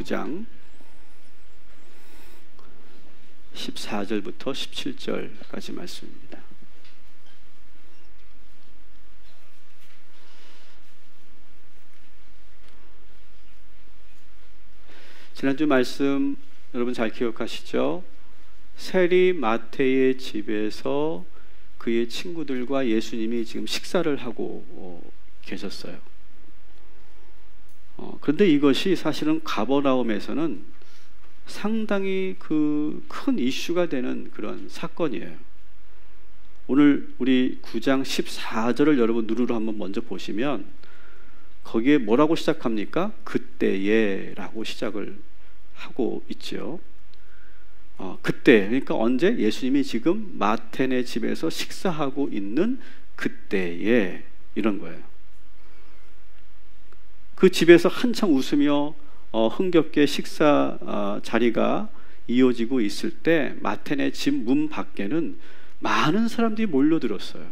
9장 14절부터 17절까지 말씀입니다. 지난주 말씀 여러분 잘 기억하시죠? 세리 마태의 집에서 그의 친구들과 예수님이 지금 식사를 하고 계셨어요. 그런데 이것이 사실은 가버나움에서는 상당히 큰 이슈가 되는 그런 사건이에요. 오늘 우리 9장 14절을 여러분 누르러 한번 먼저 보시면 거기에 뭐라고 시작합니까? 그때에 라고 시작을 하고 있죠. 그때, 그러니까 언제? 예수님이 지금 마태네 집에서 식사하고 있는 그때에, 이런 거예요. 그 집에서 한창 웃으며 흥겹게 식사 자리가 이어지고 있을 때 마태네 집 문 밖에는 많은 사람들이 몰려들었어요.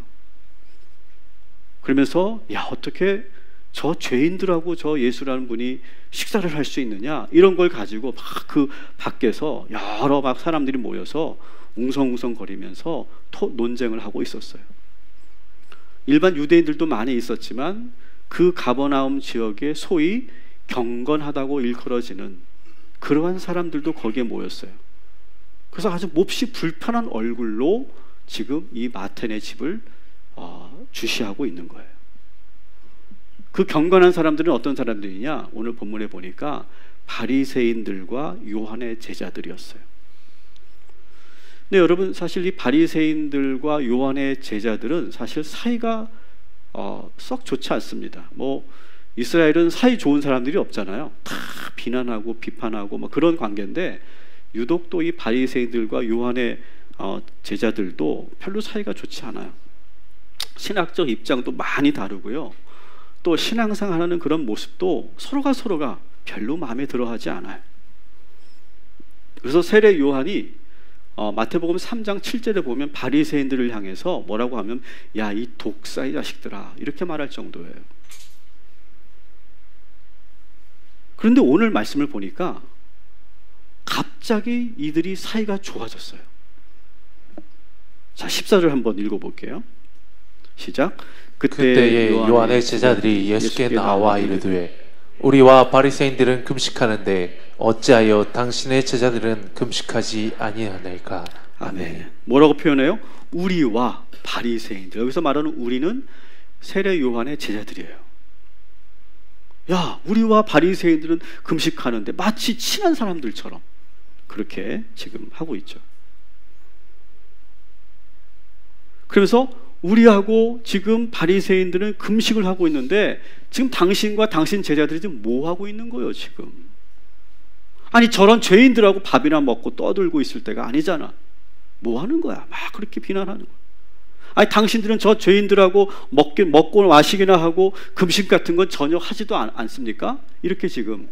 그러면서 야, 어떻게 저 죄인들하고 저 예수라는 분이 식사를 할 수 있느냐, 이런 걸 가지고 막 그 밖에서 여러 막 사람들이 모여서 웅성웅성 거리면서 논쟁을 하고 있었어요. 일반 유대인들도 많이 있었지만 그 가버나움 지역에 소위 경건하다고 일컬어지는 그러한 사람들도 거기에 모였어요. 그래서 아주 몹시 불편한 얼굴로 지금 이 마태네 집을 주시하고 있는 거예요. 그 경건한 사람들은 어떤 사람들이냐? 오늘 본문에 보니까 바리새인들과 요한의 제자들이었어요. 근데 여러분, 사실 이 바리새인들과 요한의 제자들은 사실 사이가 썩 좋지 않습니다. 뭐 이스라엘은 사이 좋은 사람들이 없잖아요. 다 비난하고 비판하고 뭐 그런 관계인데, 유독 또 이 바리새인들과 요한의 제자들도 별로 사이가 좋지 않아요. 신학적 입장도 많이 다르고요. 또 신앙생활하는 그런 모습도 서로가 별로 마음에 들어하지 않아요. 그래서 세례 요한이 마태복음 3장 7절에 보면 바리새인들을 향해서 뭐라고 하면 야, 이 독사의 자식들아, 이렇게 말할 정도예요. 그런데 오늘 말씀을 보니까 갑자기 이들이 사이가 좋아졌어요. 자, 14절 한번 읽어볼게요. 시작. 그때에 요한의 제자들이 예수께 나와 이르되 우리와 바리새인들은 금식하는데 어찌하여 당신의 제자들은 금식하지 아니하나이까. 아멘. 뭐라고 표현해요? 우리와 바리새인들. 여기서 말하는 우리는 세례 요한의 제자들이에요. 야, 우리와 바리새인들은 금식하는데, 마치 친한 사람들처럼 그렇게 지금 하고 있죠. 그러면서 우리하고 지금 바리새인들은 금식을 하고 있는데 지금 당신과 당신 제자들이 지금 뭐 하고 있는 거예요 지금? 아니, 저런 죄인들하고 밥이나 먹고 떠들고 있을 때가 아니잖아. 뭐 하는 거야? 막 그렇게 비난하는 거야. 아니, 당신들은 저 죄인들하고 먹고 마시기나 하고 금식 같은 건 전혀 하지도 않습니까? 이렇게 지금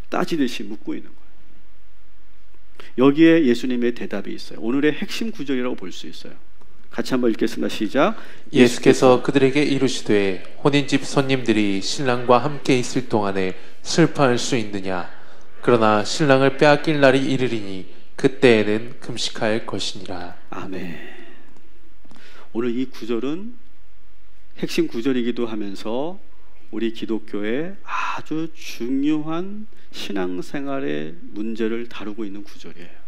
따지듯이 묻고 있는 거예요. 여기에 예수님의 대답이 있어요. 오늘의 핵심 구절이라고 볼 수 있어요. 같이 한번 읽겠습니다. 시작. 예수께서 그들에게 이르시되 혼인집 손님들이 신랑과 함께 있을 동안에 슬퍼할 수 있느냐? 그러나 신랑을 빼앗길 날이 이르리니 그때에는 금식할 것이니라. 아멘. 오늘 이 구절은 핵심 구절이기도 하면서 우리 기독교의 아주 중요한 신앙생활의 문제를 다루고 있는 구절이에요.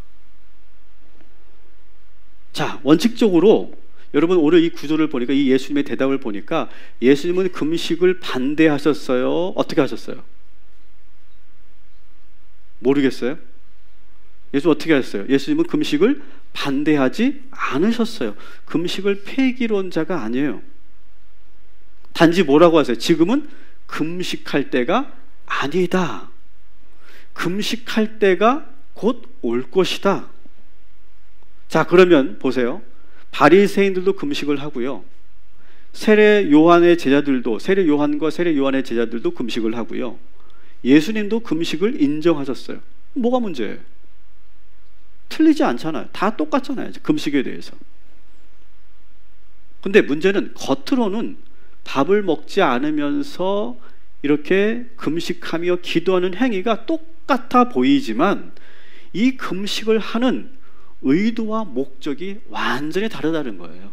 자, 원칙적으로 여러분 오늘 이 구절을 보니까, 이 예수님의 대답을 보니까 예수님은 금식을 반대하셨어요? 어떻게 하셨어요? 모르겠어요? 예수 어떻게 하셨어요? 예수님은 금식을 반대하지 않으셨어요. 금식을 폐기론자가 아니에요. 단지 뭐라고 하세요? 지금은 금식할 때가 아니다. 금식할 때가 곧 올 것이다. 자, 그러면 보세요. 바리새인들도 금식을 하고요. 세례 요한의 제자들도, 세례 요한과 세례 요한의 제자들도 금식을 하고요. 예수님도 금식을 인정하셨어요. 뭐가 문제예요? 틀리지 않잖아요. 다 똑같잖아요. 금식에 대해서. 근데 문제는 겉으로는 밥을 먹지 않으면서 이렇게 금식하며 기도하는 행위가 똑같아 보이지만 이 금식을 하는 의도와 목적이 완전히 다르다는 거예요.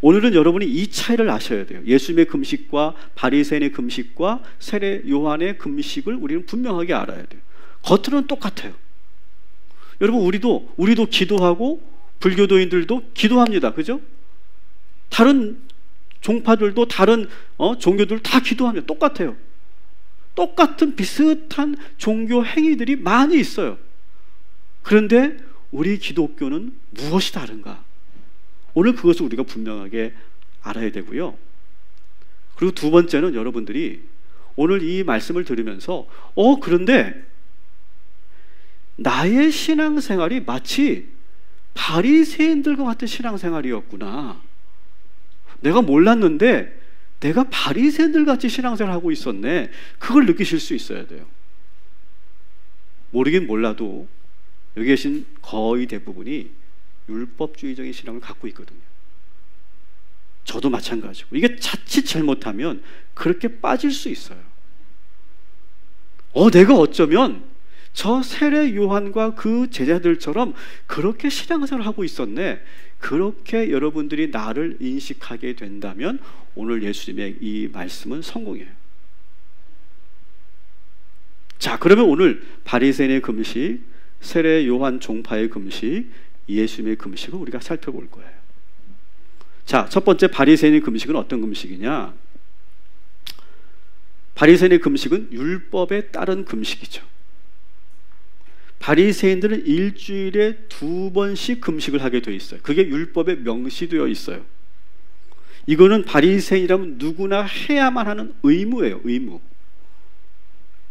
오늘은 여러분이 이 차이를 아셔야 돼요. 예수님의 금식과 바리새인의 금식과 세례 요한의 금식을 우리는 분명하게 알아야 돼요. 겉으로는 똑같아요. 여러분, 우리도 기도하고 불교도인들도 기도합니다. 그죠? 다른 종파들도 다른 종교들 다 기도합니다. 똑같아요. 똑같은 비슷한 종교 행위들이 많이 있어요. 그런데 우리 기독교는 무엇이 다른가? 오늘 그것을 우리가 분명하게 알아야 되고요. 그리고 두 번째는 여러분들이 오늘 이 말씀을 들으면서 그런데 나의 신앙생활이 마치 바리새인들과 같은 신앙생활이었구나. 내가 몰랐는데 내가 바리새인들 같이 신앙생활을 하고 있었네. 그걸 느끼실 수 있어야 돼요. 모르긴 몰라도 여기 계신 거의 대부분이 율법주의적인 신앙을 갖고 있거든요. 저도 마찬가지고. 이게 자칫 잘못하면 그렇게 빠질 수 있어요. 내가 어쩌면 저 세례 요한과 그 제자들처럼 그렇게 신앙생활을 하고 있었네. 그렇게 여러분들이 나를 인식하게 된다면 오늘 예수님의 이 말씀은 성공이에요. 자, 그러면 오늘 바리새인의 금식, 세례 요한 종파의 금식, 예수님의 금식을 우리가 살펴볼 거예요. 자, 첫 번째 바리새인의 금식은 어떤 금식이냐? 바리새인의 금식은 율법에 따른 금식이죠. 바리새인들은 일주일에 2번씩 금식을 하게 되어 있어요. 그게 율법에 명시되어 있어요. 이거는 바리새인이라면 누구나 해야만 하는 의무예요. 의무.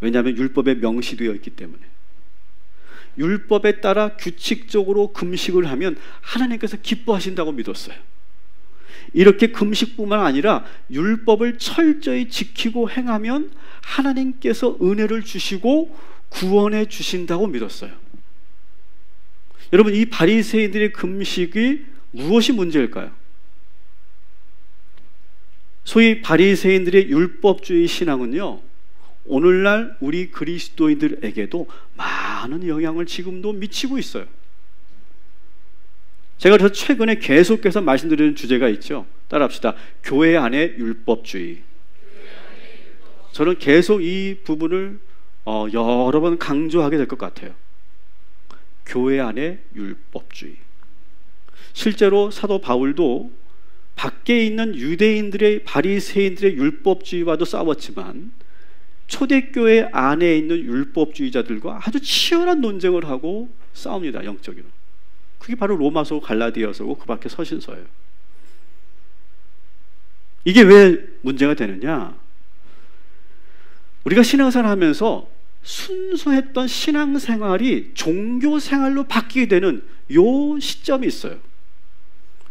왜냐하면 율법에 명시되어 있기 때문에. 율법에 따라 규칙적으로 금식을 하면 하나님께서 기뻐하신다고 믿었어요. 이렇게 금식뿐만 아니라 율법을 철저히 지키고 행하면 하나님께서 은혜를 주시고 구원해 주신다고 믿었어요. 여러분, 이 바리새인들의 금식이 무엇이 문제일까요? 소위 바리새인들의 율법주의 신앙은요, 오늘날 우리 그리스도인들에게도 많은 영향을 지금도 미치고 있어요. 제가 그래서 최근에 계속해서 말씀드리는 주제가 있죠. 따라합시다. 교회 안의 율법주의. 저는 계속 이 부분을 여러 번 강조하게 될 것 같아요. 교회 안의 율법주의. 실제로 사도 바울도 밖에 있는 유대인들의 바리새인들의 율법주의와도 싸웠지만 초대교회 안에 있는 율법주의자들과 아주 치열한 논쟁을 하고 싸웁니다. 영적으로. 그게 바로 로마서, 갈라디아서고 그 밖에 서신서예요. 이게 왜 문제가 되느냐? 우리가 신앙생활을 하면서 순수했던 신앙생활이 종교생활로 바뀌게 되는 요 시점이 있어요.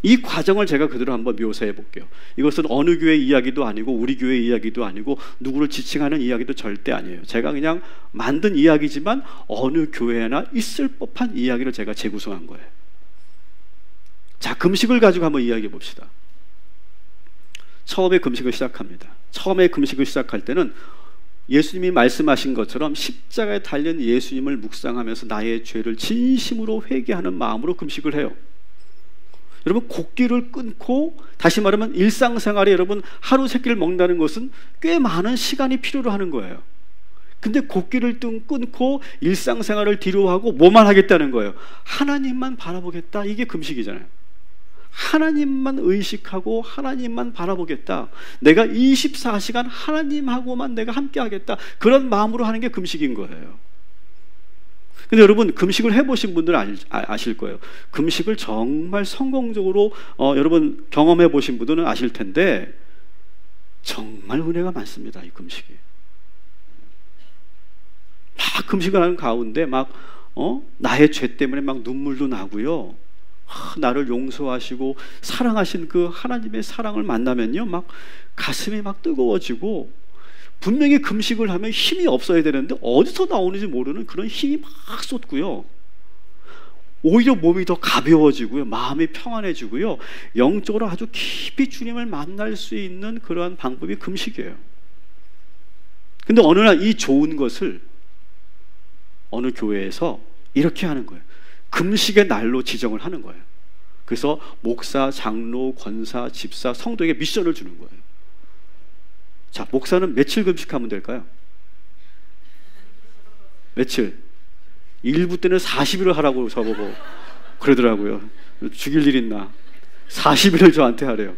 이 과정을 제가 그대로 한번 묘사해 볼게요. 이것은 어느 교회 이야기도 아니고 우리 교회 이야기도 아니고 누구를 지칭하는 이야기도 절대 아니에요. 제가 그냥 만든 이야기지만 어느 교회나 있을 법한 이야기를 제가 재구성한 거예요. 자, 금식을 가지고 한번 이야기해 봅시다. 처음에 금식을 시작합니다. 처음에 금식을 시작할 때는 예수님이 말씀하신 것처럼 십자가에 달린 예수님을 묵상하면서 나의 죄를 진심으로 회개하는 마음으로 금식을 해요. 여러분, 곡기를 끊고, 다시 말하면 일상생활에 여러분 하루 세 끼를 먹는다는 것은 꽤 많은 시간이 필요로 하는 거예요. 근데 곡기를 끊고 일상생활을 뒤로하고 뭐만 하겠다는 거예요? 하나님만 바라보겠다. 이게 금식이잖아요. 하나님만 의식하고 하나님만 바라보겠다. 내가 24시간 하나님하고만 내가 함께 하겠다. 그런 마음으로 하는 게 금식인 거예요. 근데 여러분, 금식을 해보신 분들은 아실 거예요. 금식을 정말 성공적으로 여러분 경험해 보신 분들은 아실 텐데 정말 은혜가 많습니다. 이 금식이. 막 금식을 하는 가운데 막 나의 죄 때문에 막 눈물도 나고요. 나를 용서하시고 사랑하신 그 하나님의 사랑을 만나면요, 막 가슴이 막 뜨거워지고, 분명히 금식을 하면 힘이 없어야 되는데 어디서 나오는지 모르는 그런 힘이 막 쏟고요. 오히려 몸이 더 가벼워지고요, 마음이 평안해지고요, 영적으로 아주 깊이 주님을 만날 수 있는 그러한 방법이 금식이에요. 근데 어느 날 이 좋은 것을 어느 교회에서 이렇게 하는 거예요. 금식의 날로 지정을 하는 거예요. 그래서 목사, 장로, 권사, 집사, 성도에게 미션을 주는 거예요. 자, 목사는 며칠 금식하면 될까요? 며칠? 일부 때는 40일을 하라고 저보고 그러더라고요. 죽일 일 있나? 40일을 저한테 하래요.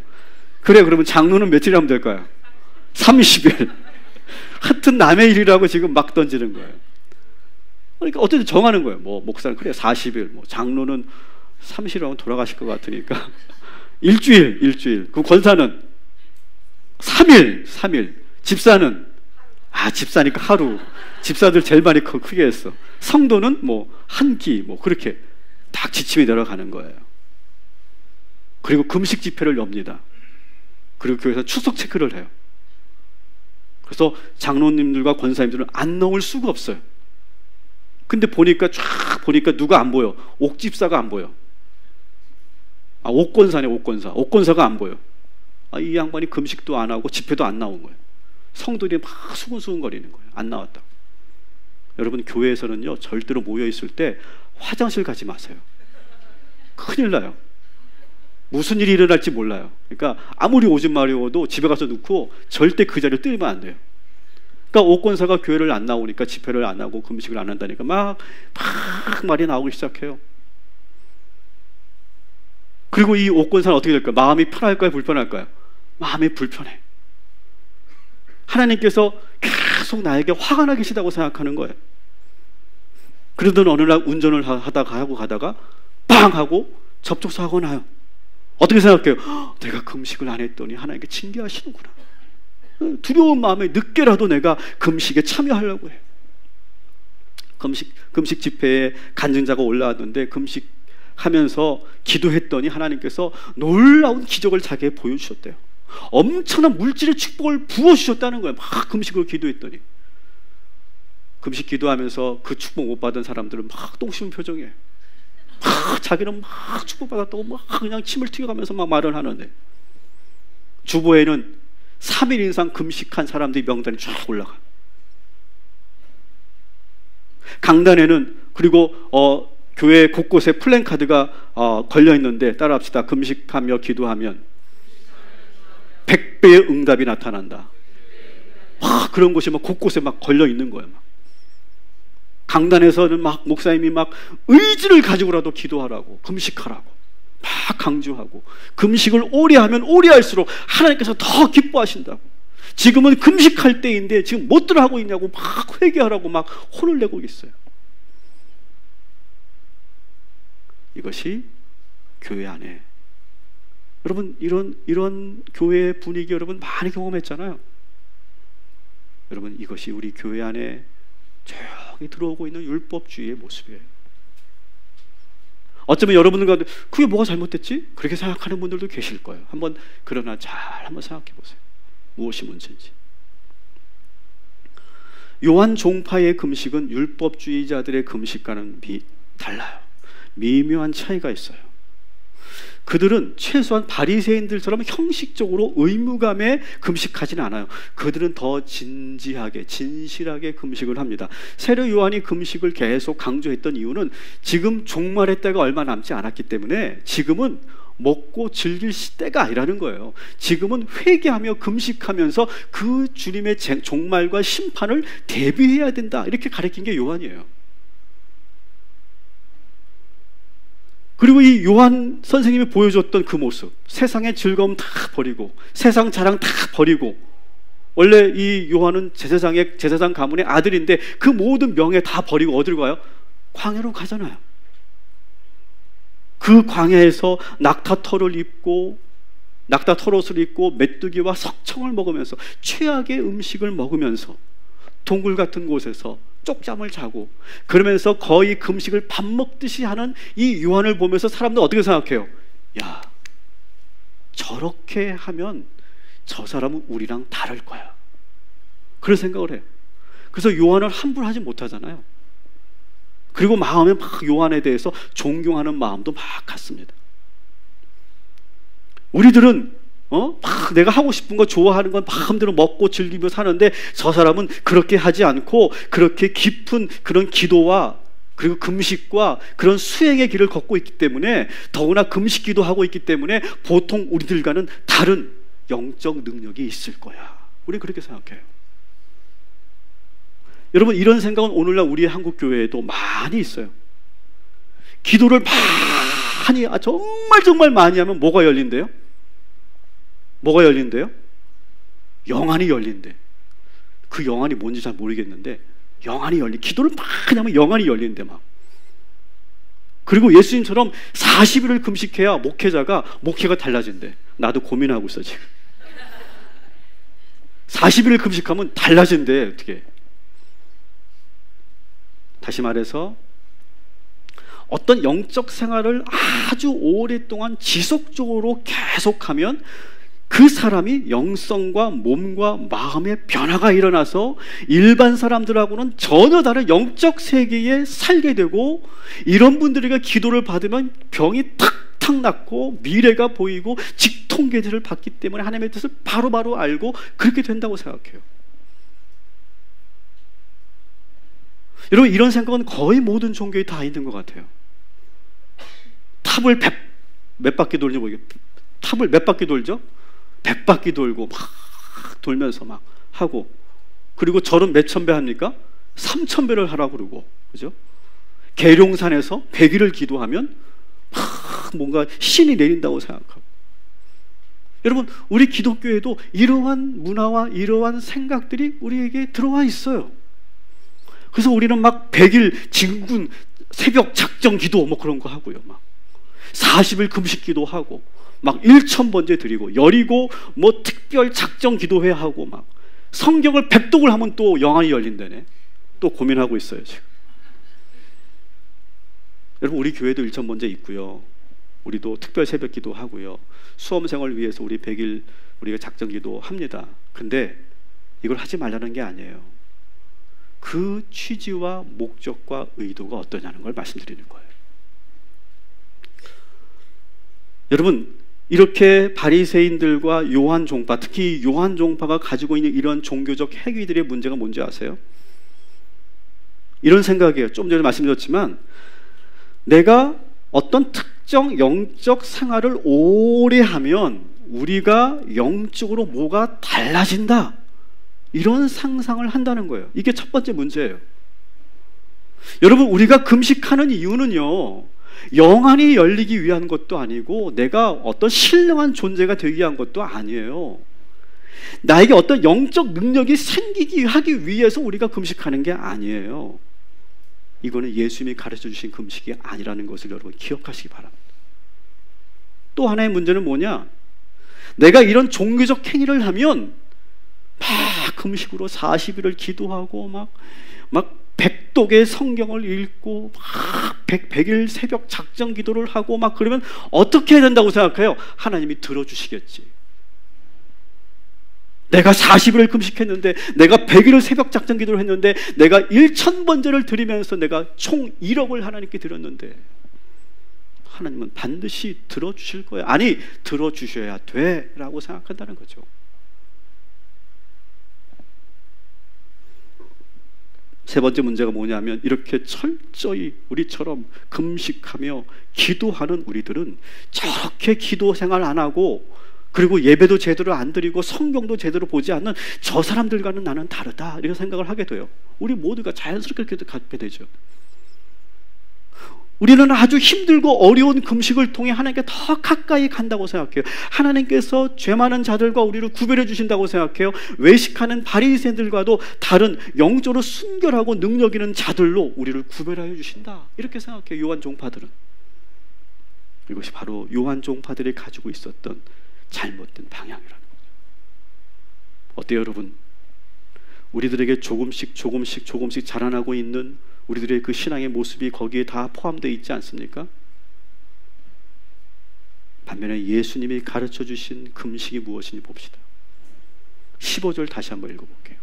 그래, 그러면 장로는 며칠 하면 될까요? 30일. 하여튼 남의 일이라고 지금 막 던지는 거예요. 그러니까 어쨌든 정하는 거예요. 뭐 목사는 그래 40일, 뭐 장로는 30일 하면 돌아가실 것 같으니까 일주일. 그 권사는 3일. 집사는 집사니까 하루. 집사들 제일 많이 크게 했어. 성도는 뭐 한 끼, 뭐 그렇게 딱 지침이 내려가는 거예요. 그리고 금식 집회를 엽니다. 그리고 교회에서 추석 체크를 해요. 그래서 장로님들과 권사님들은 안 넣을 수가 없어요. 근데 보니까 누가 안 보여. 옥집사가 안 보여. 옥권사네, 옥권사. 옥권사가 안 보여. 이 양반이 금식도 안 하고 집회도 안 나온 거예요. 성도들이 막 수근수근 거리는 거예요. 안 나왔다. 여러분, 교회에서는요, 절대로 모여있을 때 화장실 가지 마세요. 큰일 나요. 무슨 일이 일어날지 몰라요. 그러니까 아무리 오줌 마려워도 집에 가서 넣고 절대 그 자리를 뜨면 안 돼요. 그러니까 옥권사가 교회를 안 나오니까, 집회를 안 하고 금식을 안 한다니까 막 말이 나오기 시작해요. 그리고 이 옥권사는 어떻게 될까요? 마음이 편할까요? 불편할까요? 마음이 불편해. 하나님께서 계속 나에게 화가 나 계시다고 생각하는 거예요. 그러던 어느 날 운전을 가다가 빵 하고 접촉사고가 나요. 어떻게 생각해요? 내가 금식을 안 했더니 하나님께 징계하시는구나. 두려운 마음에 늦게라도 내가 금식에 참여하려고 해요. 금식 집회에 간증자가 올라왔는데 금식하면서 기도했더니 하나님께서 놀라운 기적을 자기에게 보여주셨대요. 엄청난 물질의 축복을 부어주셨다는 거예요. 막 금식으로 기도했더니. 금식 기도하면서 그 축복 못 받은 사람들은 막 똥 씹은 표정이에요. 자기는 막 축복받았다고 막 그냥 침을 튀겨가면서 막 말을 하는데, 주보에는 3일 이상 금식한 사람들이 명단이 쫙 올라가. 강단에는 그리고 교회 곳곳에 플랜카드가 걸려 있는데, 따라합시다. 금식하며 기도하면 100배의 응답이 나타난다. 그런 곳이 막 곳곳에 막 걸려 있는 거예요. 막. 강단에서는 막 목사님이 막 의지를 가지고라도 기도하라고, 금식하라고 막 강조하고, 금식을 오래 하면 오래 할수록 하나님께서 더 기뻐하신다고. 지금은 금식할 때인데 지금 못들 하고 있냐고 막 회개하라고 막 혼을 내고 있어요. 이것이 교회 안에, 여러분, 이런 교회 분위기 여러분 많이 경험했잖아요. 여러분, 이것이 우리 교회 안에 조용히 들어오고 있는 율법주의의 모습이에요. 어쩌면 여러분들 가운데 그게 뭐가 잘못됐지? 그렇게 생각하는 분들도 계실 거예요. 그러나 잘 한번 생각해 보세요. 무엇이 문제인지. 요한 종파의 금식은 율법주의자들의 금식과는 달라요. 미묘한 차이가 있어요. 그들은 최소한 바리새인들처럼 형식적으로 의무감에 금식하지는 않아요. 그들은 더 진지하게, 진실하게 금식을 합니다. 세례 요한이 금식을 계속 강조했던 이유는 지금 종말의 때가 얼마 남지 않았기 때문에 지금은 먹고 즐길 때가 아니라는 거예요. 지금은 회개하며 금식하면서 그 주님의 종말과 심판을 대비해야 된다, 이렇게 가르친 게 요한이에요. 그리고 이 요한 선생님이 보여줬던 그 모습, 세상의 즐거움 다 버리고, 세상 자랑 다 버리고, 원래 이 요한은 제사장 가문의 아들인데 그 모든 명예 다 버리고 어디로 가요? 광야로 가잖아요. 그 광야에서 낙타 털옷을 입고 메뚜기와 석청을 먹으면서, 최악의 음식을 먹으면서, 동굴 같은 곳에서 쪽잠을 자고, 그러면서 거의 금식을 밥 먹듯이 하는 이 요한을 보면서 사람들 어떻게 생각해요? 야, 저렇게 하면 저 사람은 우리랑 다를 거야, 그런 생각을 해요. 그래서 요한을 함부로 하지 못하잖아요. 그리고 마음에 막 요한에 대해서 존경하는 마음도 막 갖습니다. 우리들은 막 내가 하고 싶은 거 좋아하는 건 마음대로 먹고 즐기며 사는데 저 사람은 그렇게 하지 않고 그렇게 깊은 그런 기도와 그리고 금식과 그런 수행의 길을 걷고 있기 때문에 더구나 금식 기도하고 있기 때문에 보통 우리들과는 다른 영적 능력이 있을 거야. 우리 그렇게 생각해요. 여러분 이런 생각은 오늘날 우리 한국 교회에도 많이 있어요. 기도를 많이 정말 많이 하면 뭐가 열린대요? 뭐가 열린대요? 영안이 열린대. 그 영안이 뭔지 잘 모르겠는데 영안이 기도를 많이 하면 영안이 열린대 막. 그리고 예수님처럼 40일을 금식해야 목회가 달라진대. 나도 고민하고 있어 지금. 40일을 금식하면 달라진대. 어떻게? 다시 말해서 어떤 영적 생활을 아주 오랫동안 지속적으로 계속하면 그 사람이 영성과 몸과 마음의 변화가 일어나서 일반 사람들하고는 전혀 다른 영적 세계에 살게 되고, 이런 분들에게 기도를 받으면 병이 탁탁 낫고 미래가 보이고 직통계제를 받기 때문에 하나님의 뜻을 바로바로 알고 그렇게 된다고 생각해요. 여러분 이런 생각은 거의 모든 종교에 다 있는 것 같아요. 탑을 몇 바퀴 돌는지 모르겠어요. 탑을 몇 바퀴 돌죠? 100바퀴 돌고 막 돌면서 막 하고, 그리고 절은 몇천 배 합니까? 3000배를 하라고 그러고, 그죠? 계룡산에서 100일을 기도하면 막 뭔가 신이 내린다고 생각하고. 여러분 우리 기독교에도 이러한 문화와 이러한 생각들이 우리에게 들어와 있어요. 그래서 우리는 막 100일 진군 새벽 작정 기도 뭐 그런 거 하고요, 막 40일 금식 기도하고 막 1000번째 드리고, 여리고 뭐 특별 작정 기도회 하고, 막 성경을 100독을 하면 또 영안이 열린다네. 또 고민하고 있어요 지금. 여러분 우리 교회도 1000번째 있고요. 우리도 특별 새벽 기도 하고요. 수험생을 위해서 우리 100일 우리가 작정 기도 합니다. 근데 이걸 하지 말라는 게 아니에요. 그 취지와 목적과 의도가 어떠냐는 걸 말씀드리는 거예요. 여러분 이렇게 바리새인들과 요한 종파, 특히 요한 종파가 가지고 있는 이런 종교적 행위들의 문제가 뭔지 아세요? 이런 생각이에요. 좀 전에 말씀드렸지만 내가 어떤 특정 영적 생활을 오래 하면 우리가 영적으로 뭐가 달라진다, 이런 상상을 한다는 거예요. 이게 첫 번째 문제예요. 여러분 우리가 금식하는 이유는요, 영안이 열리기 위한 것도 아니고 내가 어떤 신령한 존재가 되기 위한 것도 아니에요. 나에게 어떤 영적 능력이 생기기 하기 위해서 우리가 금식하는 게 아니에요. 이거는 예수님이 가르쳐 주신 금식이 아니라는 것을 여러분 기억하시기 바랍니다. 또 하나의 문제는 뭐냐, 내가 이런 종교적 행위를 하면 막 금식으로 40일을 기도하고 막 100독의 성경을 읽고 막 100일 새벽 작정 기도를 하고 막 그러면 어떻게 해야 된다고 생각해요? 하나님이 들어주시겠지. 내가 40일을 금식했는데, 내가 100일을 새벽 작정 기도를 했는데, 내가 1000번제를 드리면서 내가 총 1억을 하나님께 드렸는데 하나님은 반드시 들어주실 거예요. 아니 들어주셔야 돼 라고 생각한다는 거죠. 세 번째 문제가 뭐냐면, 이렇게 철저히 우리처럼 금식하며 기도하는 우리들은 저렇게 기도 생활 안 하고, 그리고 예배도 제대로 안 드리고 성경도 제대로 보지 않는 저 사람들과는 나는 다르다, 이렇게 생각을 하게 돼요. 우리 모두가 자연스럽게 그렇게 갖게 되죠. 우리는 아주 힘들고 어려운 금식을 통해 하나님께 더 가까이 간다고 생각해요. 하나님께서 죄 많은 자들과 우리를 구별해 주신다고 생각해요. 외식하는 바리새인들과도 다른 영적으로 순결하고 능력 있는 자들로 우리를 구별하여 주신다, 이렇게 생각해요, 요한 종파들은. 이것이 바로 요한 종파들이 가지고 있었던 잘못된 방향이라는 거죠. 어때요 여러분? 우리들에게 조금씩 자라나고 있는 우리들의 그 신앙의 모습이 거기에 다 포함되어 있지 않습니까? 반면에 예수님이 가르쳐 주신 금식이 무엇인지 봅시다. 15절 다시 한번 읽어볼게요.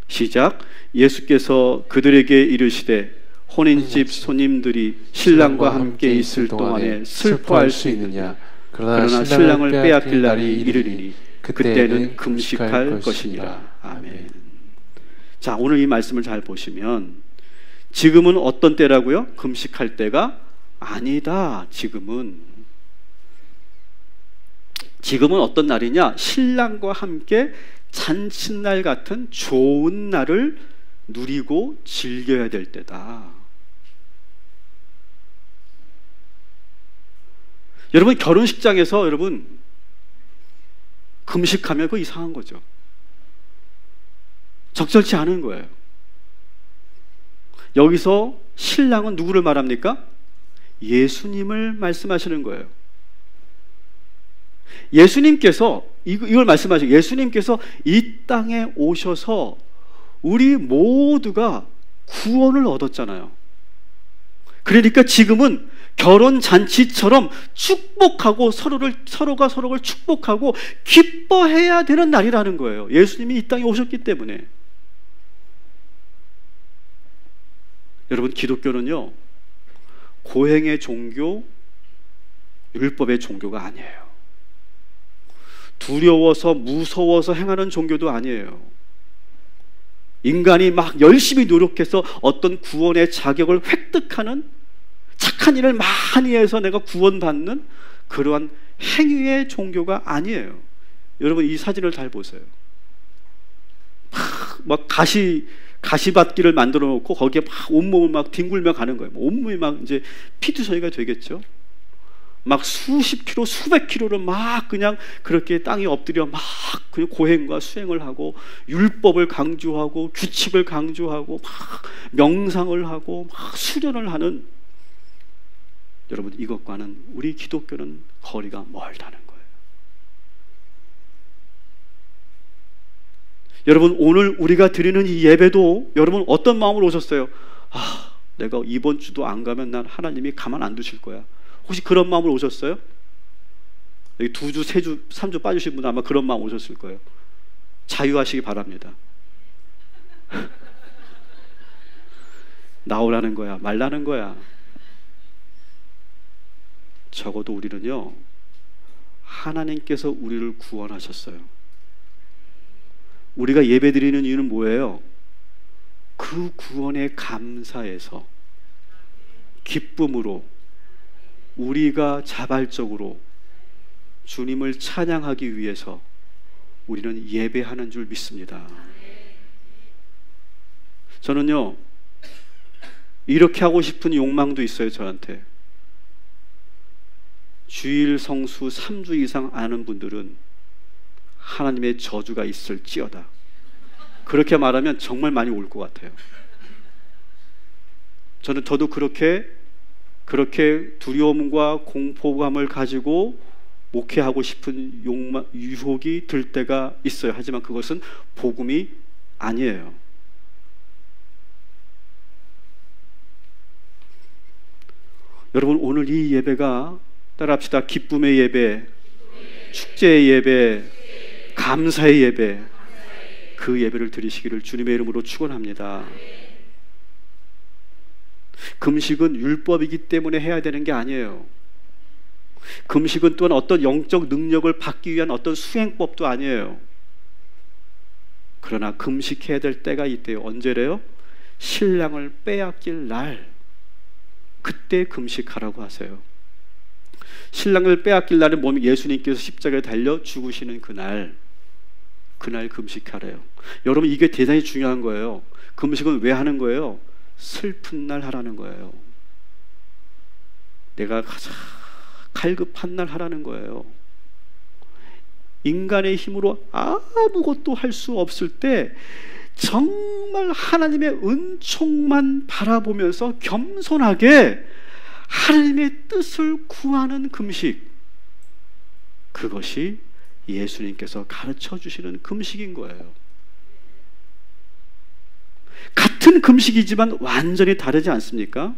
시작. 예수께서 그들에게 이르시되 혼인집 손님들이 신랑과 함께 있을 동안에 슬퍼할 수 있느냐? 그러나 신랑을 빼앗길 날이 이르리니 그때는 금식할 것이니라. 아멘. 자, 오늘 이 말씀을 잘 보시면 지금은 어떤 때라고요? 금식할 때가 아니다. 지금은 어떤 날이냐? 신랑과 함께 잔칫날 같은 좋은 날을 누리고 즐겨야 될 때다. 여러분, 결혼식장에서 여러분 금식하면 그거 이상한 거죠. 적절치 않은 거예요. 여기서 신랑은 누구를 말합니까? 예수님을 말씀하시는 거예요. 예수님께서 이걸 말씀하시고, 예수님께서 이 땅에 오셔서 우리 모두가 구원을 얻었잖아요. 그러니까 지금은 결혼 잔치처럼 축복하고 서로가 서로를 축복하고 기뻐해야 되는 날이라는 거예요. 예수님이 이 땅에 오셨기 때문에. 여러분, 기독교는요, 고행의 종교, 율법의 종교가 아니에요. 두려워서 무서워서 행하는 종교도 아니에요. 인간이 막 열심히 노력해서 어떤 구원의 자격을 획득하는, 착한 일을 많이 해서 내가 구원받는 그러한 행위의 종교가 아니에요. 여러분, 이 사진을 잘 보세요. 막 가시밭길을 만들어 놓고 거기에 막 온몸을 막 뒹굴며 가는 거예요. 온몸이 막 이제 피투성이가 되겠죠. 막 수십 킬로, 수백 킬로를 막 그냥 그렇게 땅에 엎드려 막 그냥 고행과 수행을 하고 율법을 강조하고 규칙을 강조하고 막 명상을 하고 막 수련을 하는, 여러분, 이것과는 우리 기독교는 거리가 멀다는 거예요. 여러분, 오늘 우리가 드리는 이 예배도 여러분 어떤 마음으로 오셨어요? 내가 이번 주도 안 가면 난 하나님이 가만 안 두실 거야. 혹시 그런 마음으로 오셨어요? 여기 2주, 3주, 3주 빠지신 분은 아마 그런 마음 오셨을 거예요. 자유하시기 바랍니다. 나오라는 거야, 말라는 거야. 적어도 우리는요, 하나님께서 우리를 구원하셨어요. 우리가 예배드리는 이유는 뭐예요? 그 구원에 감사해서 기쁨으로 우리가 자발적으로 주님을 찬양하기 위해서 우리는 예배하는 줄 믿습니다. 저는요, 이렇게 하고 싶은 욕망도 있어요. 저한테 주일 성수 3주 이상 아는 분들은 하나님의 저주가 있을지어다. 그렇게 말하면 정말 많이 올 것 같아요. 저도 그렇게 두려움과 공포감을 가지고 목회하고 싶은 유혹이 들 때가 있어요. 하지만 그것은 복음이 아니에요. 여러분, 오늘 이 예배가, 따라합시다, 기쁨의 예배, 축제의 예배, 감사의 예배, 그 예배를 드리시기를 주님의 이름으로 축원합니다. 금식은 율법이기 때문에 해야 되는 게 아니에요. 금식은 또한 어떤 영적 능력을 받기 위한 어떤 수행법도 아니에요. 그러나 금식해야 될 때가 있대요. 언제래요? 신랑을 빼앗길 날, 그때 금식하라고 하세요. 신랑을 빼앗길 날은 뭐냐면 예수님께서 십자가에 달려 죽으시는 그날 금식하래요. 여러분, 이게 대단히 중요한 거예요. 금식은 왜 하는 거예요? 슬픈 날 하라는 거예요. 내가 가장 갈급한 날 하라는 거예요. 인간의 힘으로 아무것도 할 수 없을 때 정말 하나님의 은총만 바라보면서 겸손하게 하나님의 뜻을 구하는 금식, 그것이 예수님께서 가르쳐 주시는 금식인 거예요. 같은 금식이지만 완전히 다르지 않습니까?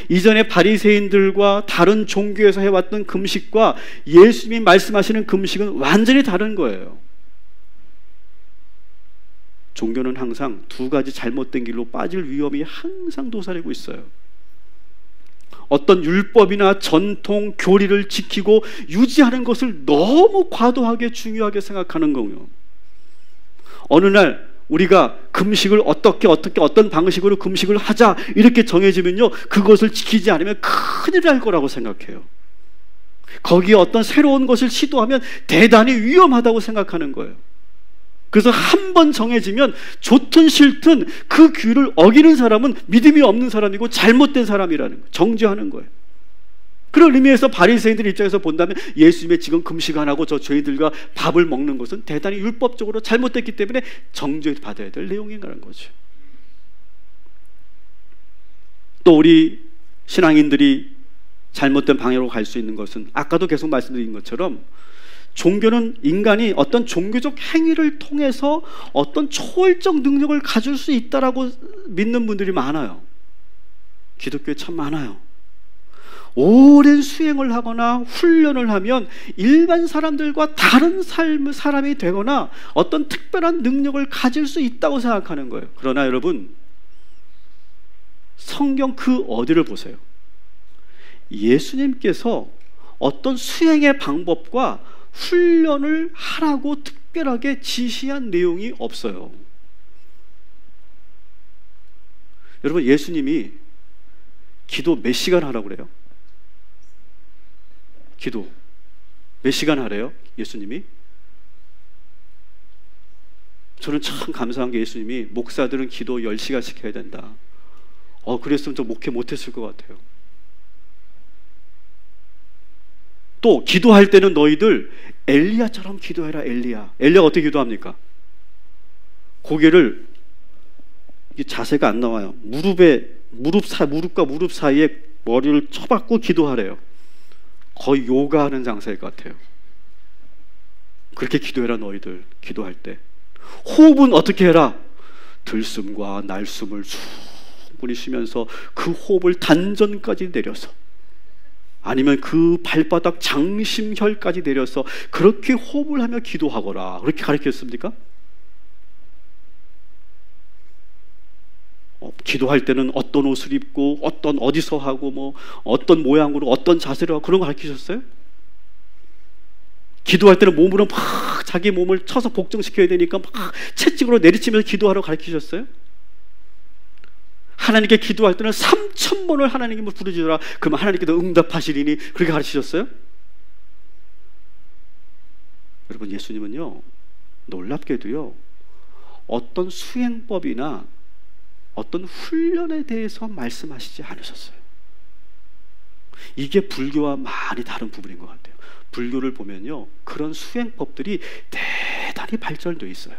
이전에 바리새인들과 다른 종교에서 해왔던 금식과 예수님이 말씀하시는 금식은 완전히 다른 거예요. 종교는 항상 두 가지 잘못된 길로 빠질 위험이 항상 도사리고 있어요. 어떤 율법이나 전통, 교리를 지키고 유지하는 것을 너무 과도하게 중요하게 생각하는 거예요. 어느 날 우리가 금식을 어떤 방식으로 금식을 하자 이렇게 정해지면요, 그것을 지키지 않으면 큰일 날 거라고 생각해요. 거기에 어떤 새로운 것을 시도하면 대단히 위험하다고 생각하는 거예요. 그래서 한 번 정해지면 좋든 싫든 그 규율을 어기는 사람은 믿음이 없는 사람이고 잘못된 사람이라는 거예요. 정죄하는 거예요. 그런 의미에서 바리새인들 입장에서 본다면 예수님의 지금 금식 안 하고 저 죄인들과 밥을 먹는 것은 대단히 율법적으로 잘못됐기 때문에 정죄받아야 될 내용인가라는 거죠. 또 우리 신앙인들이 잘못된 방향으로 갈 수 있는 것은 아까도 계속 말씀드린 것처럼 종교는 인간이 어떤 종교적 행위를 통해서 어떤 초월적 능력을 가질 수 있다라고 믿는 분들이 많아요. 기독교에 참 많아요. 오랜 수행을 하거나 훈련을 하면 일반 사람들과 다른 사람이 되거나 어떤 특별한 능력을 가질 수 있다고 생각하는 거예요. 그러나 여러분, 성경 그 어디를 보세요. 예수님께서 어떤 수행의 방법과 훈련을 하라고 특별하게 지시한 내용이 없어요. 여러분, 예수님이 기도 몇 시간 하라고 그래요? 기도 몇 시간 하래요? 예수님이? 저는 참 감사한 게 예수님이 목사들은 기도 10시간씩 해야 된다. 그랬으면 저 목회 못했을 것 같아요. 또 기도할 때는 너희들 엘리야처럼 기도해라. 엘리야가 어떻게 기도합니까? 고개를, 자세가 안 나와요. 무릎과 무릎 사이에 머리를 쳐박고 기도하래요. 거의 요가하는 장사일 것 같아요. 그렇게 기도해라. 너희들 기도할 때 호흡은 어떻게 해라? 들숨과 날숨을 충분히 쉬면서 그 호흡을 단전까지 내려서, 아니면 그 발바닥 장심혈까지 내려서 그렇게 호흡을 하며 기도하거라. 그렇게 가르쳤습니까? 기도할 때는 어떤 옷을 입고 어디서 하고 어떤 모양으로 어떤 자세로 하고 그런 거 가르치셨어요? 기도할 때는 몸으로 막 자기 몸을 쳐서 복종시켜야 되니까 막 채찍으로 내리치면서 기도하라고 가르치셨어요? 하나님께 기도할 때는 3,000번을 하나님을 부르짖어라. 그러면 하나님께서 응답하시리니, 그렇게 가르치셨어요? 여러분, 예수님은요, 놀랍게도요, 어떤 수행법이나 어떤 훈련에 대해서 말씀하시지 않으셨어요. 이게 불교와 많이 다른 부분인 것 같아요. 불교를 보면요, 그런 수행법들이 대단히 발전되어 있어요.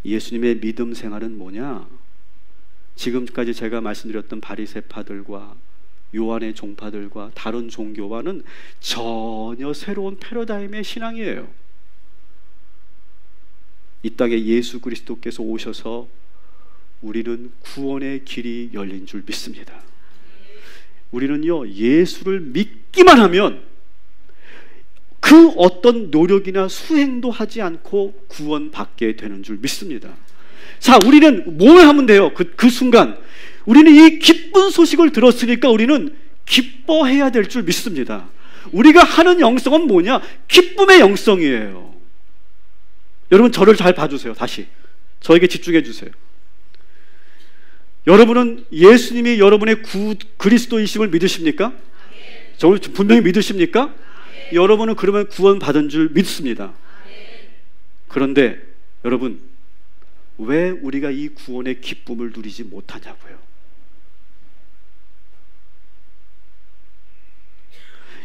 예수님의 믿음 생활은 뭐냐? 지금까지 제가 말씀드렸던 바리새파들과 요한의 종파들과 다른 종교와는 전혀 새로운 패러다임의 신앙이에요. 이 땅에 예수 그리스도께서 오셔서 우리는 구원의 길이 열린 줄 믿습니다. 우리는요, 예수를 믿기만 하면 그 어떤 노력이나 수행도 하지 않고 구원받게 되는 줄 믿습니다. 자, 우리는 뭘 하면 돼요? 그 순간 우리는 이 기쁜 소식을 들었으니까 우리는 기뻐해야 될 줄 믿습니다. 우리가 하는 영성은 뭐냐? 기쁨의 영성이에요. 여러분, 저를 잘 봐주세요. 다시 저에게 집중해 주세요. 여러분은 예수님이 여러분의 그리스도이심을 믿으십니까? 저 분명히 믿으십니까? 여러분은 그러면 구원받은 줄 믿습니다. 그런데 여러분, 왜 우리가 이 구원의 기쁨을 누리지 못하냐고요?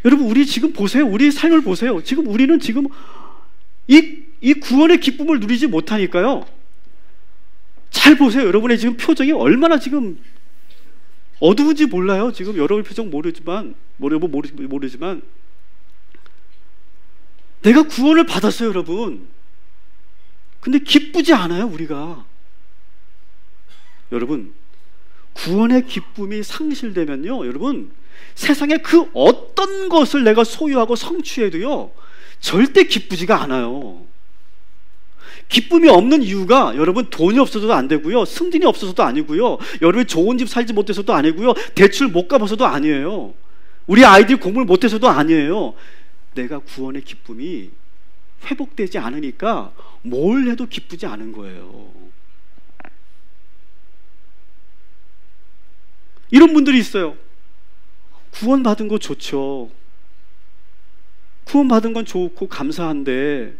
여러분, 우리 지금 보세요. 우리의 삶을 보세요. 지금 우리는 지금 이 구원의 기쁨을 누리지 못하니까요. 잘 보세요. 여러분의 지금 표정이 얼마나 지금 어두운지 몰라요. 지금 여러분 표정 모르지만 내가 구원을 받았어요, 여러분. 근데 기쁘지 않아요, 우리가. 여러분, 구원의 기쁨이 상실되면요, 여러분, 세상에 그 어떤 것을 내가 소유하고 성취해도요, 절대 기쁘지가 않아요. 기쁨이 없는 이유가 여러분 돈이 없어서도 안 되고요, 승진이 없어서도 아니고요, 여러분이 좋은 집 살지 못해서도 아니고요, 대출 못 갚아서도 아니에요, 우리 아이들이 공부를 못해서도 아니에요. 내가 구원의 기쁨이 회복되지 않으니까 뭘 해도 기쁘지 않은 거예요. 이런 분들이 있어요. 구원받은 거 좋죠. 구원받은 건 좋고 감사한데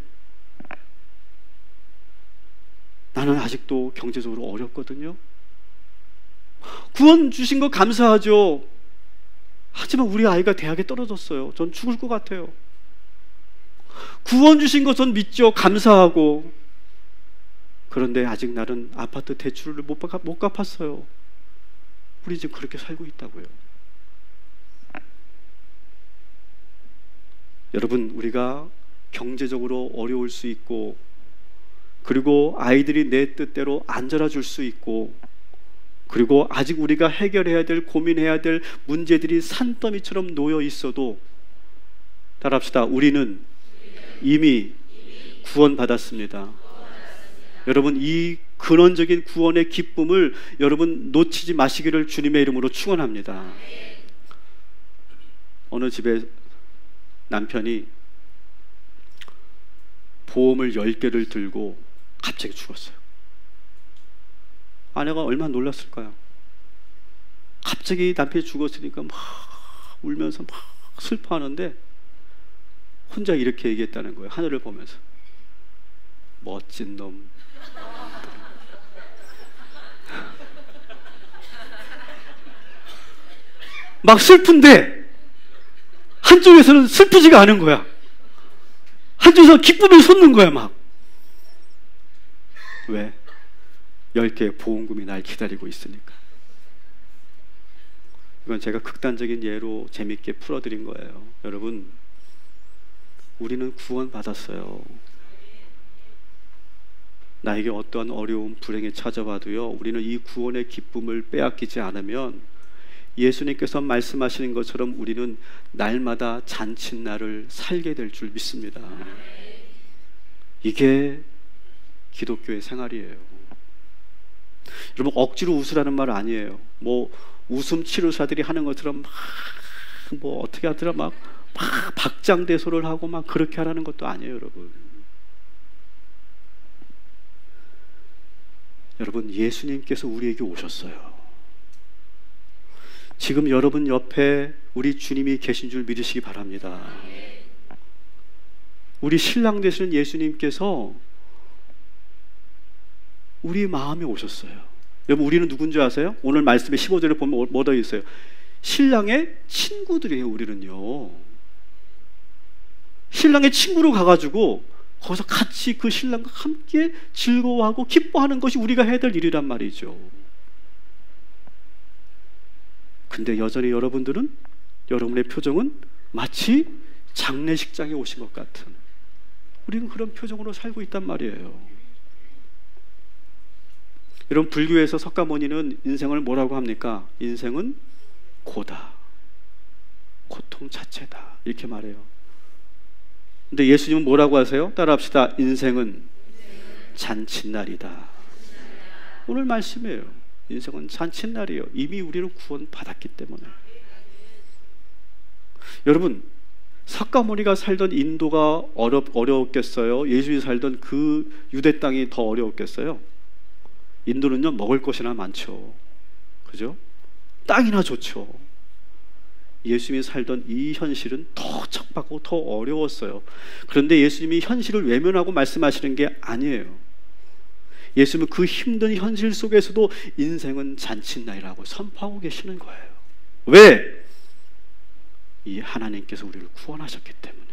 나는 아직도 경제적으로 어렵거든요. 구원 주신 거 감사하죠. 하지만 우리 아이가 대학에 떨어졌어요. 전 죽을 것 같아요. 구원 주신 거 전 믿죠. 감사하고. 그런데 아직 나는 아파트 대출을 못 갚았어요. 우리 지금 그렇게 살고 있다고요. 여러분, 우리가 경제적으로 어려울 수 있고, 그리고 아이들이 내 뜻대로 안 자라줄 수 있고, 그리고 아직 우리가 해결해야 될, 고민해야 될 문제들이 산더미처럼 놓여 있어도 따라합시다. 우리는 이미 구원받았습니다. 여러분, 이 근원적인 구원의 기쁨을 여러분 놓치지 마시기를 주님의 이름으로 축원합니다. 어느 집에 남편이 보험을 10개를 들고 갑자기 죽었어요. 아내가 얼마나 놀랐을까요? 갑자기 남편이 죽었으니까 막 울면서 막 슬퍼하는데 혼자 이렇게 얘기했다는 거예요. 하늘을 보면서. 멋진 놈. 막 슬픈데 한쪽에서는 슬프지가 않은 거야. 한쪽에서 기쁨을 솟는 거야. 막. 왜? 10개의 보험금이 날 기다리고 있으니까. 이건 제가 극단적인 예로 재밌게 풀어드린 거예요. 여러분, 우리는 구원받았어요. 나에게 어떠한 어려움, 불행이 찾아와도요, 우리는 이 구원의 기쁨을 빼앗기지 않으면 예수님께서 말씀하시는 것처럼 우리는 날마다 잔칫날을 살게 될 줄 믿습니다. 이게 기독교의 생활이에요. 여러분, 억지로 웃으라는 말 아니에요. 뭐 웃음 치료사들이 하는 것처럼 막 뭐 어떻게 하더라 막 박장대소를 하고 막 그렇게 하라는 것도 아니에요, 여러분. 여러분, 예수님께서 우리에게 오셨어요. 지금 여러분 옆에 우리 주님이 계신 줄 믿으시기 바랍니다. 우리 신랑 되시는 예수님께서 우리 마음에 오셨어요. 여러분, 우리는 누군지 아세요? 오늘 말씀의 15절에 보면 뭐 더 있어요? 신랑의 친구들이에요. 우리는요, 신랑의 친구로 가가지고 거기서 같이 그 신랑과 함께 즐거워하고 기뻐하는 것이 우리가 해야 될 일이란 말이죠. 근데 여전히 여러분들은, 여러분의 표정은 마치 장례식장에 오신 것 같은, 우리는 그런 표정으로 살고 있단 말이에요. 여러분, 불교에서 석가모니는 인생을 뭐라고 합니까? 인생은 고다, 고통 자체다, 이렇게 말해요. 근데 예수님은 뭐라고 하세요? 따라합시다. 인생은 잔칫날이다. 오늘 말씀이에요. 인생은 잔칫날이에요. 이미 우리는 구원받았기 때문에. 여러분, 석가모니가 살던 인도가 어려웠겠어요? 예수님이 살던 그 유대 땅이 더 어려웠겠어요? 인도는요, 먹을 것이나 많죠. 그죠? 땅이나 좋죠. 예수님이 살던 이 현실은 더 척박하고 더 어려웠어요. 그런데 예수님이 현실을 외면하고 말씀하시는 게 아니에요. 예수님은 그 힘든 현실 속에서도 인생은 잔칫날이라고 선포하고 계시는 거예요. 왜? 이 하나님께서 우리를 구원하셨기 때문에.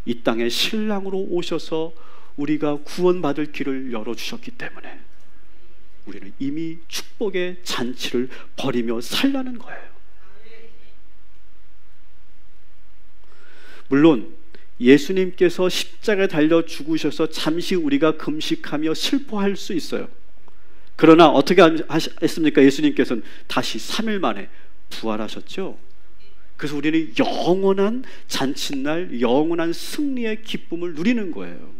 이 땅에 신랑으로 오셔서 우리가 구원받을 길을 열어주셨기 때문에 우리는 이미 축복의 잔치를 벌이며 살라는 거예요. 물론 예수님께서 십자가에 달려 죽으셔서 잠시 우리가 금식하며 슬퍼할 수 있어요. 그러나 어떻게 했습니까? 예수님께서는 다시 3일 만에 부활하셨죠. 그래서 우리는 영원한 잔칫날, 영원한 승리의 기쁨을 누리는 거예요.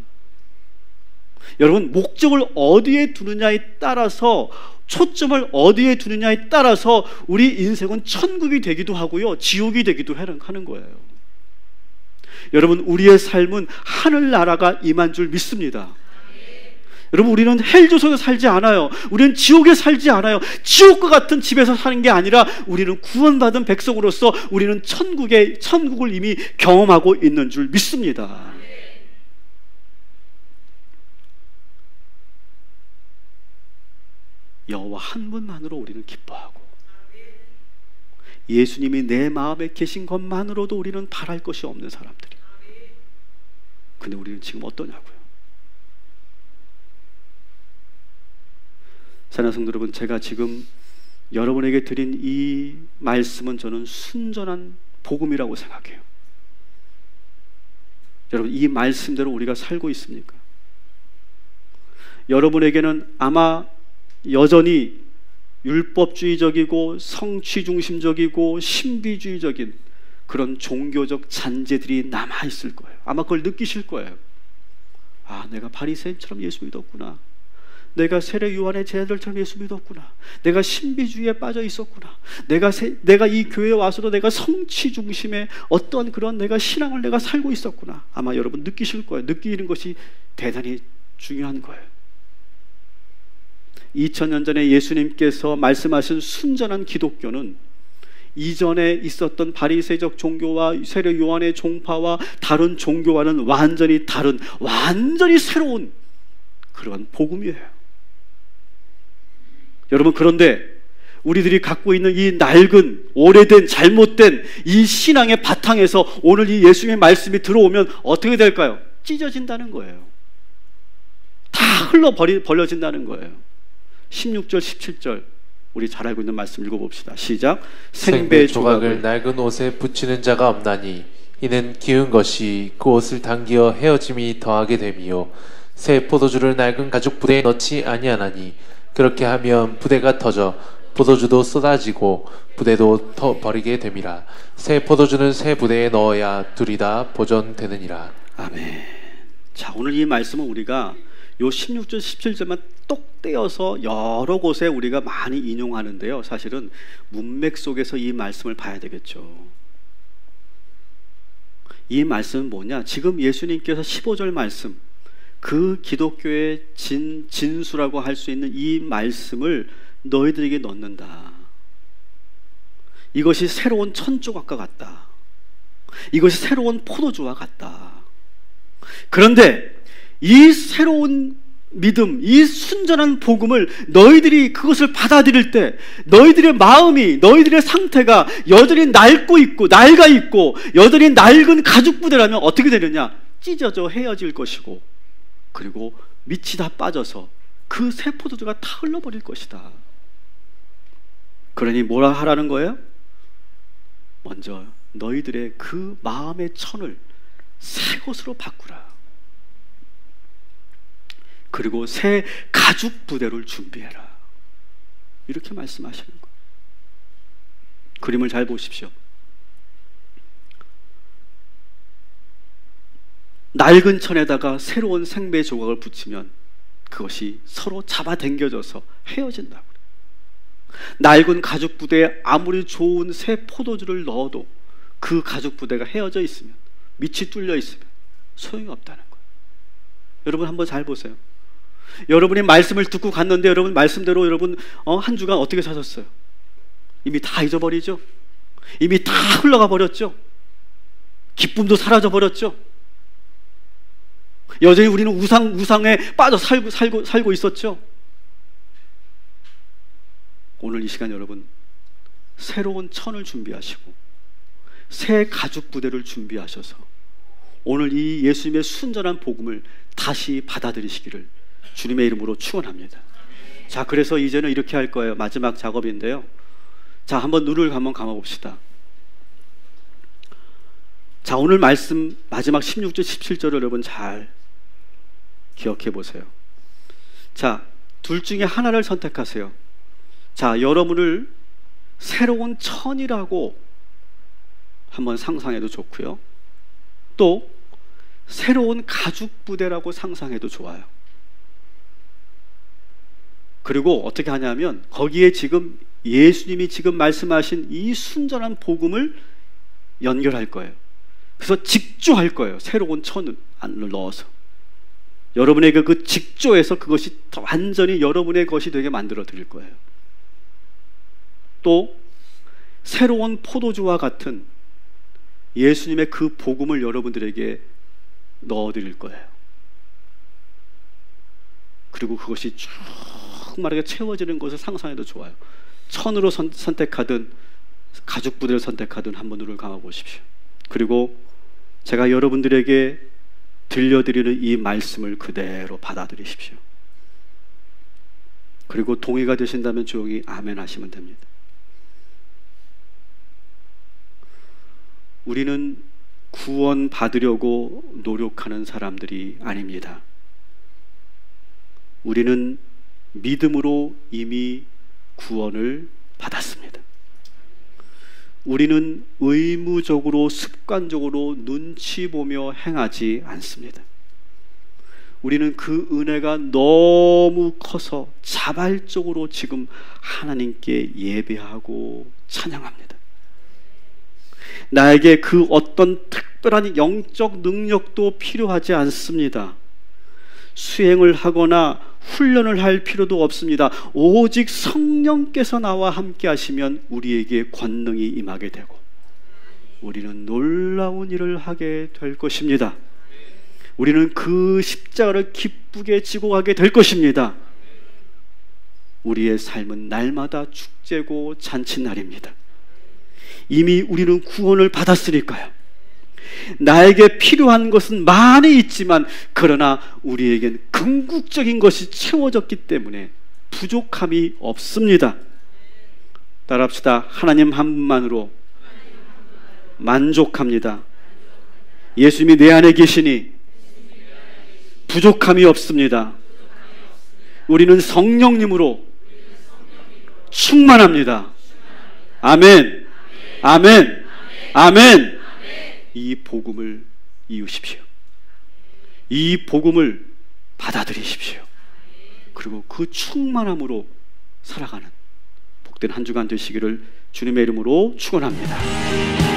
여러분, 목적을 어디에 두느냐에 따라서, 초점을 어디에 두느냐에 따라서 우리 인생은 천국이 되기도 하고요, 지옥이 되기도 하는 거예요. 여러분, 우리의 삶은 하늘나라가 임한 줄 믿습니다. 여러분, 우리는 헬조선에 살지 않아요. 우리는 지옥에 살지 않아요. 지옥과 같은 집에서 사는 게 아니라 우리는 구원받은 백성으로서 우리는 천국을 이미 경험하고 있는 줄 믿습니다. 여호와 한 분만으로 우리는 기뻐하고, 예수님이 내 마음에 계신 것만으로도 우리는 바랄 것이 없는 사람들이에요. 근데 우리는 지금 어떠냐고요? 사랑하는 성도 여러분, 제가 지금 여러분에게 드린 이 말씀은 저는 순전한 복음이라고 생각해요. 여러분, 이 말씀대로 우리가 살고 있습니까? 여러분에게는 아마 여전히 율법주의적이고 성취중심적이고 신비주의적인 그런 종교적 잔재들이 남아있을 거예요. 아마 그걸 느끼실 거예요. 아, 내가 바리새인처럼 예수 믿었구나. 내가 세례 요한의 제자들처럼 예수 믿었구나. 내가 신비주의에 빠져 있었구나. 내가 이 교회에 와서도 내가 성취 중심의 어떤 그런 내가 신앙을 내가 살고 있었구나. 아마 여러분 느끼실 거예요. 느끼는 것이 대단히 중요한 거예요. 2000년 전에 예수님께서 말씀하신 순전한 기독교는 이전에 있었던 바리새적 종교와 세례 요한의 종파와 다른 종교와는 완전히 다른, 완전히 새로운 그런 복음이에요. 여러분, 그런데 우리들이 갖고 있는 이 낡은, 오래된, 잘못된 이 신앙의 바탕에서 오늘 이 예수님의 말씀이 들어오면 어떻게 될까요? 찢어진다는 거예요. 다 버려진다는 거예요. 16절, 17절 우리 잘 알고 있는 말씀 읽어봅시다. 시작. 생배 조각을 낡은 옷에 붙이는 자가 없나니 이는 기운 것이 그 옷을 당기어 헤어짐이 더하게 됨이요 새 포도주를 낡은 가죽 부대에 넣지 아니하나니 그렇게 하면 부대가 터져 포도주도 쏟아지고 부대도 버리게 됨이라. 새 포도주는 새 부대에 넣어야 둘이 다 보존되느니라. 아멘. 자, 오늘 이 말씀은 우리가 요 16절 17절만 똑 떼어서 여러 곳에 우리가 많이 인용하는데요, 사실은 문맥 속에서 이 말씀을 봐야 되겠죠. 이 말씀은 뭐냐? 지금 예수님께서 15절 말씀, 그 기독교의 진수라고 할 수 있는 이 말씀을 너희들에게 넣는다. 이것이 새로운 천조각과 같다. 이것이 새로운 포도주와 같다. 그런데 이 새로운 믿음, 이 순전한 복음을 너희들이 그것을 받아들일 때 너희들의 마음이, 너희들의 상태가 여전히 낡고 있고 낡아 있고 여전히 낡은 가죽 부대라면 어떻게 되느냐? 찢어져 헤어질 것이고, 그리고 밑이 다 빠져서 그 새 포도주가 다 흘러버릴 것이다. 그러니 뭐라 하라는 거예요? 먼저 너희들의 그 마음의 천을 새 것으로 바꾸라. 그리고 새 가죽 부대를 준비해라. 이렇게 말씀하시는 거예요. 그림을 잘 보십시오. 낡은 천에다가 새로운 생배 조각을 붙이면 그것이 서로 잡아당겨져서 헤어진다고. 낡은 가죽 부대에 아무리 좋은 새 포도주를 넣어도 그 가죽 부대가 헤어져 있으면, 밑이 뚫려 있으면 소용이 없다는 거예요. 여러분 한번 잘 보세요. 여러분이 말씀을 듣고 갔는데 여러분 말씀대로 여러분 한 주간 어떻게 사셨어요? 이미 다 잊어버리죠? 이미 다 흘러가 버렸죠? 기쁨도 사라져 버렸죠? 여전히 우리는 우상에 빠져 살고 있었죠? 오늘 이 시간 여러분 새로운 천을 준비하시고 새 가죽 부대를 준비하셔서 오늘 이 예수님의 순전한 복음을 다시 받아들이시기를 주님의 이름으로 축원합니다. 자, 그래서 이제는 이렇게 할 거예요. 마지막 작업인데요. 자, 한번 눈을 한번 감아봅시다. 자, 오늘 말씀 마지막 16절 17절을 여러분 잘 기억해 보세요. 자, 둘 중에 하나를 선택하세요. 자, 여러분을 새로운 천이라고 한번 상상해도 좋고요, 또 새로운 가죽 부대라고 상상해도 좋아요. 그리고 어떻게 하냐면 거기에 지금 예수님이 지금 말씀하신 이 순전한 복음을 연결할 거예요. 그래서 직조할 거예요. 새로운 천을 넣어서 여러분에게 그 직조에서 그것이 완전히 여러분의 것이 되게 만들어 드릴 거예요. 또 새로운 포도주와 같은 예수님의 그 복음을 여러분들에게 넣어 드릴 거예요. 그리고 그것이 충만하게 채워지는 것을 상상해도 좋아요. 천으로 선택하든 가죽부대를 선택하든 한번 눈을 감아 보십시오. 그리고 제가 여러분들에게 들려드리는 이 말씀을 그대로 받아들이십시오. 그리고 동의가 되신다면 조용히 아멘 하시면 됩니다. 우리는 구원 받으려고 노력하는 사람들이 아닙니다. 우리는 믿음으로 이미 구원을 받았습니다. 우리는 의무적으로 습관적으로 눈치 보며 행하지 않습니다. 우리는 그 은혜가 너무 커서 자발적으로 지금 하나님께 예배하고 찬양합니다. 나에게 그 어떤 특별한 영적 능력도 필요하지 않습니다. 수행을 하거나 훈련을 할 필요도 없습니다. 오직 성령께서 나와 함께 하시면 우리에게 권능이 임하게 되고 우리는 놀라운 일을 하게 될 것입니다. 우리는 그 십자가를 기쁘게 지고 가게 될 것입니다. 우리의 삶은 날마다 축제고 잔칫날입니다. 이미 우리는 구원을 받았으니까요. 나에게 필요한 것은 많이 있지만 그러나 우리에겐 궁극적인 것이 채워졌기 때문에 부족함이 없습니다. 따라합시다. 하나님 한 분만으로 만족합니다. 예수님이 내 안에 계시니 부족함이 없습니다. 우리는 성령님으로 충만합니다. 아멘, 아멘, 아멘. 이 복음을 이으십시오. 이 복음을 받아들이십시오. 그리고 그 충만함으로 살아가는 복된 한 주간 되시기를 주님의 이름으로 축원합니다.